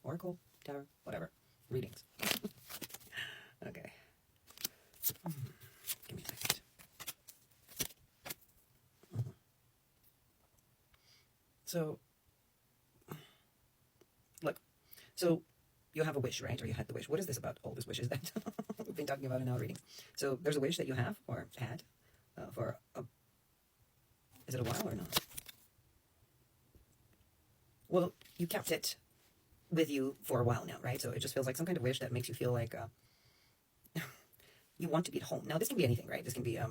Oracle, tarot, whatever, readings. Okay. Give me a second. So, look, so you have a wish, right? Or you had the wish. What is this about all these wishes that we've been talking about in our readings? So there's a wish that you have or had for a, is it a while or not? Well, you kept it with you for a while now, right? So it just feels like some kind of wish that makes you feel like you want to be at home. Now, this can be anything, right? This can be a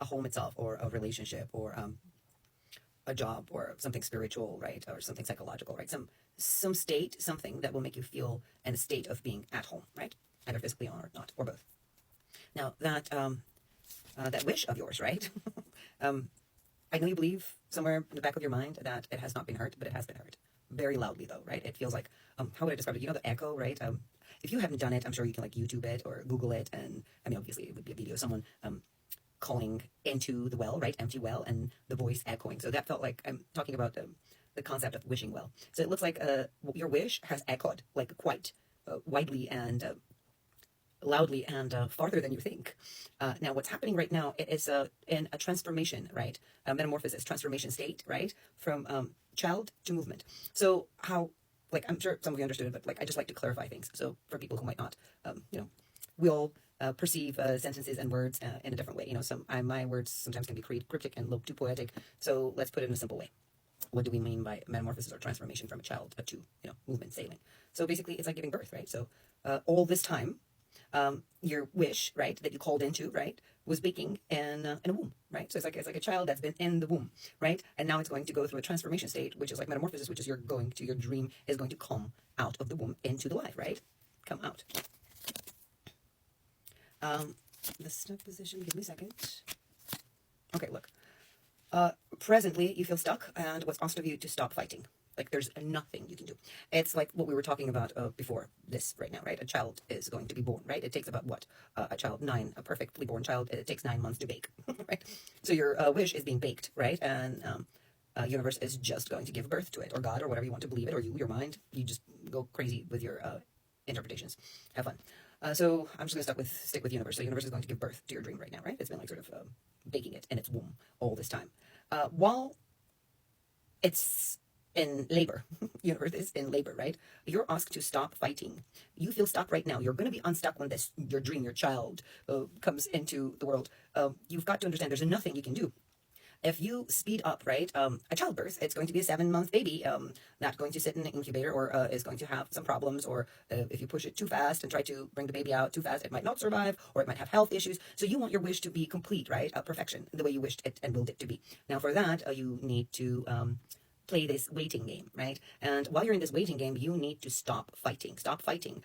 home itself, or a relationship, or a job, or something spiritual, right? Or something psychological, right? Some state, something that will make you feel in a state of being at home, right? Either physically or not, or both. Now, that wish of yours, right? I know you believe somewhere in the back of your mind that it has not been heard, but it has been heard. Very loudly, though, right? It feels like, how would I describe it? You know the echo, right? If you haven't done it, I'm sure you can like YouTube it or Google it. And I mean, obviously it would be a video of someone calling into the well, right? Empty well, and the voice echoing. So that felt like I'm talking about the concept of wishing well. So it looks like your wish has echoed like quite widely and loudly and farther than you think. Now, what's happening right now is in a transformation, right? A metamorphosis, transformation state, right? From child to movement. So how, like, I'm sure some of you understood it, but like, I just like to clarify things. So for people who might not, we all perceive sentences and words in a different way. My words sometimes can be cryptic and a little too poetic. So let's put it in a simple way. What do we mean by metamorphosis or transformation from a child to, movement, sailing? So basically, it's like giving birth, right? So all this time, your wish, right, that you called into, right, was baking in a womb, right? So it's like a child that's been in the womb, right? And now it's going to go through a transformation state, which is like metamorphosis, which is your dream is going to come out of the womb into the life, right? Come out. The stuck position, give me a second. Okay, look. Presently, you feel stuck, and what's asked of you to stop fighting. Like, there's nothing you can do. It's like what we were talking about before this right now, right? A child is going to be born, right? It takes about what? A perfectly born child, it takes 9 months to bake, right? So your wish is being baked, right? And universe is just going to give birth to it, or God, or whatever you want to believe it, or your mind. You just go crazy with your interpretations. Have fun. So I'm just going to stick with universe. So universe is going to give birth to your dream right now, right? It's been like sort of baking it in its womb all this time. While it's in labor, universe is in labor, right? You're asked to stop fighting. You feel stuck right now. You're going to be unstuck when your dream, your child comes into the world. You've got to understand there's nothing you can do. If you speed up, right, a childbirth, it's going to be a 7-month baby, not going to sit in an incubator, or is going to have some problems, or if you push it too fast and try to bring the baby out too fast, it might not survive, or it might have health issues. So you want your wish to be complete, right? Perfection, the way you wished it and willed it to be. Now for that, you need to play this waiting game, right? And while you're in this waiting game, you need to stop fighting. Stop fighting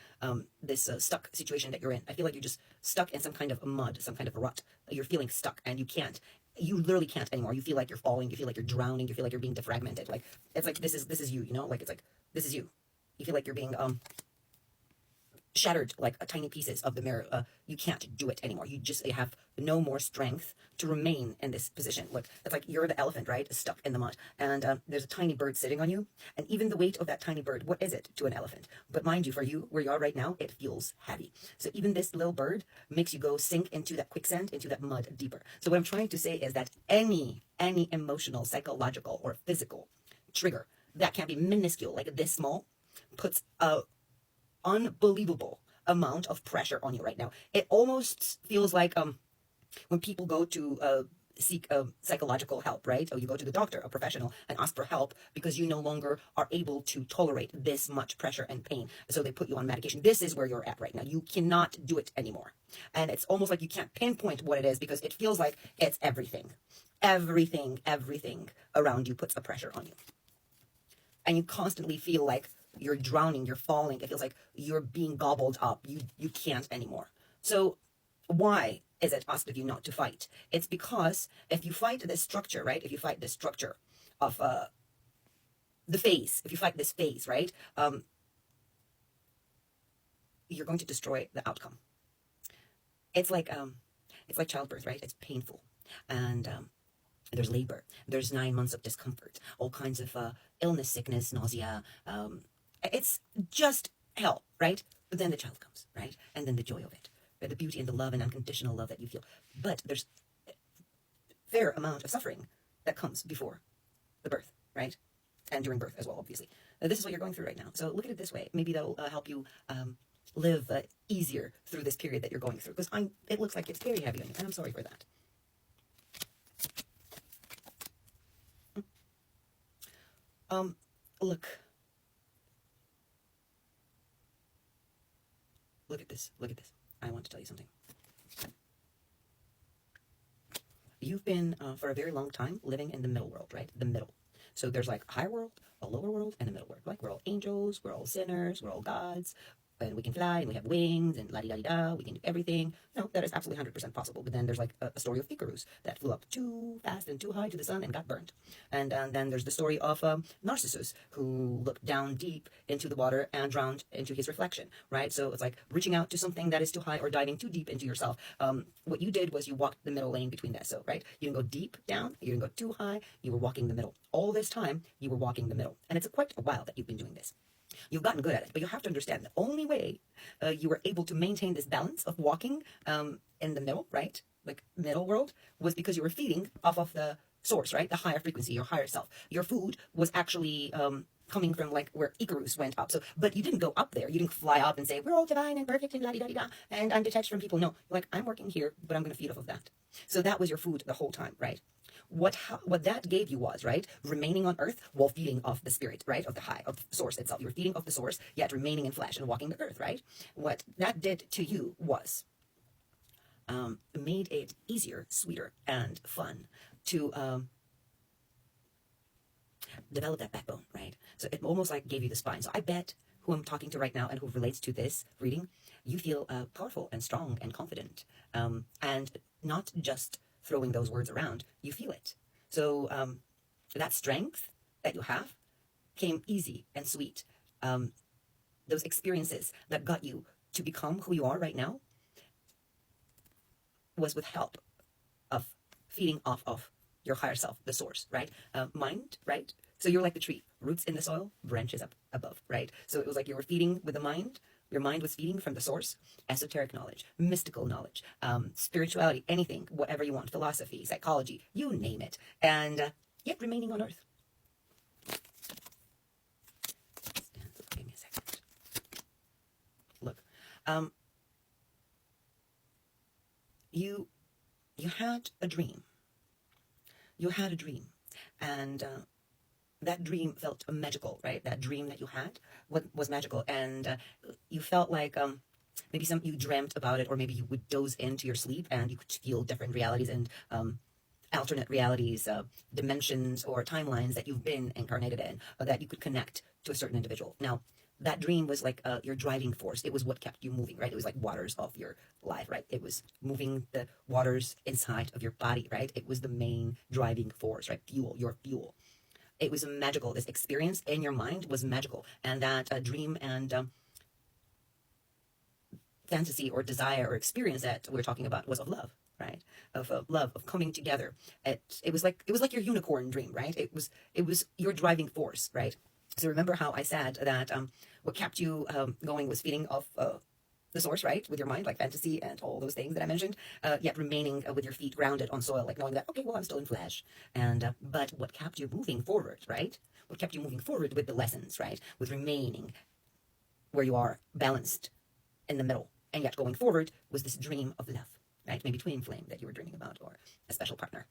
this stuck situation that you're in. I feel like you're just stuck in some kind of mud, some kind of rut. You're feeling stuck, and you can't. You literally can't anymore. You feel like you're falling. You feel like you're drowning. You feel like you're being defragmented. Like, it's like this is you. Like, it's like this is you. You feel like you're being shattered like tiny pieces of the mirror. You can't do it anymore. You have no more strength to remain in this position. Look, it's like you're the elephant, right? Stuck in the mud. And there's a tiny bird sitting on you. And even the weight of that tiny bird, what is it to an elephant? But mind you, for you, where you are right now, it feels heavy. So even this little bird makes you go sink into that quicksand, into that mud deeper. So what I'm trying to say is that any emotional, psychological, or physical trigger that can be minuscule, like this small, puts a unbelievable amount of pressure on you right now. It almost feels like when people go to seek psychological help, right? Or you go to the doctor, a professional, and ask for help because you no longer are able to tolerate this much pressure and pain. So they put you on medication. This is where you're at right now. You cannot do it anymore. And it's almost like you can't pinpoint what it is because it feels like it's everything. Everything around you puts a pressure on you. And you constantly feel like you're drowning, you're falling. It feels like you're being gobbled up. You can't anymore. So why is it asked of you not to fight? It's because if you fight this structure, right? If you fight this structure of the phase, if you fight this phase, right? You're going to destroy the outcome. It's like childbirth, right? It's painful. And there's labor. There's 9 months of discomfort, all kinds of illness, sickness, nausea, It's just hell, right? But then the child comes, right? And then the joy of it, the beauty and the love and unconditional love that you feel. But there's a fair amount of suffering that comes before the birth, right? And during birth as well, obviously. This is what you're going through right now. So look at it this way. Maybe that'll help you live easier through this period that you're going through. Because it looks like it's very heavy on you, and I'm sorry for that. Look. Look at this. Look at this. I want to tell you something. You've been, for a very long time, living in the middle world, right? The middle. So there's like a higher world, a lower world, and a middle world. Like we're all angels, we're all sinners, we're all gods, and we can fly, and we have wings, and la-di-da-di-da, we can do everything. No, that is absolutely 100% possible. But then there's like a story of Icarus that flew up too fast and too high to the sun and got burned. And then there's the story of Narcissus, who looked down deep into the water and drowned into his reflection, right? So it's like reaching out to something that is too high or diving too deep into yourself. What you did was you walked the middle lane between that. So, right? You didn't go deep down, you didn't go too high, you were walking the middle. All this time, you were walking the middle. And it's quite a while that you've been doing this. You've gotten good at it, but you have to understand the only way you were able to maintain this balance of walking in the middle, right? Like middle world, was because you were feeding off of the source, right? The higher frequency, your higher self. Your food was actually coming from like where Icarus went up. So, but you didn't go up there. You didn't fly up and say, we're all divine and perfect and la-di-da-di-da, and I'm detached from people. No, like I'm working here, but I'm going to feed off of that. So that was your food the whole time, right? What that gave you was, right, remaining on earth while feeding off the spirit, right, of the high, of the source itself. You were feeding off the source, yet remaining in flesh and walking the earth, right? What that did to you was made it easier, sweeter, and fun to develop that backbone, right? So it almost like gave you the spine. So I bet who I'm talking to right now and who relates to this reading, you feel powerful and strong and confident, and not just throwing those words around, you feel it. So that strength that you have came easy and sweet. Those experiences that got you to become who you are right now was with help of feeding off of your higher self, the source, right? Mind, right? So you're like the tree, roots in the soil, branches up above, right? So it was like you were feeding with the mind. Your mind was feeding from the source, esoteric knowledge, mystical knowledge, spirituality, anything, whatever you want, philosophy, psychology, you name it. And yet remaining on earth. Give me a second. Look, you had a dream. You had a dream. And that dream felt magical, right? That dream that you had was magical, and you felt like maybe you dreamt about it, or maybe you would doze into your sleep and you could feel different realities and alternate realities, dimensions or timelines that you've been incarnated in, or that you could connect to a certain individual. Now, that dream was like your driving force. It was what kept you moving, right? It was like waters of your life, right? It was moving the waters inside of your body, right? It was the main driving force, right? Fuel, your fuel. It was magical. This experience in your mind was magical. And that dream and fantasy or desire or experience that we're talking about was of love, right? Of love, of coming together. It was like your unicorn dream, right? It was your driving force, right? So remember how I said that what kept you going was feeding off the source, right? With your mind, like fantasy and all those things that I mentioned, yet remaining with your feet grounded on soil, like knowing that, okay, well, I'm still in flesh. And, but what kept you moving forward, right? What kept you moving forward with the lessons, right? With remaining where you are balanced in the middle, and yet going forward was this dream of love, right? Maybe twin flame that you were dreaming about, or a special partner.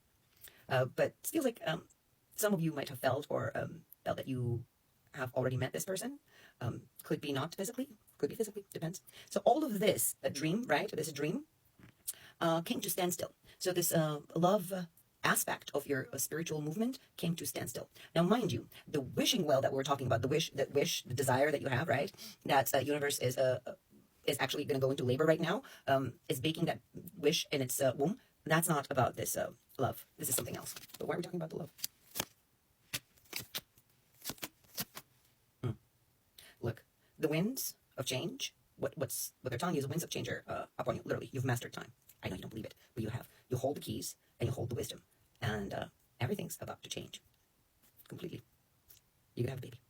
But it feels like some of you might have felt or felt that you have already met this person. Could be not physically, could be physically, depends. So all of this, a dream, right? This dream came to standstill. So this love aspect of your spiritual movement came to standstill. Now, mind you, the wishing well that we're talking about, the desire that you have, right? That universe is actually going to go into labor right now, is baking that wish in its womb. That's not about this love. This is something else. But why are we talking about the love? Look, the winds of change, what they're telling you is the winds of change are upon you. Literally, you've mastered time. I know you don't believe it, but you have. You hold the keys and you hold the wisdom. And everything's about to change completely. You're going to have a baby.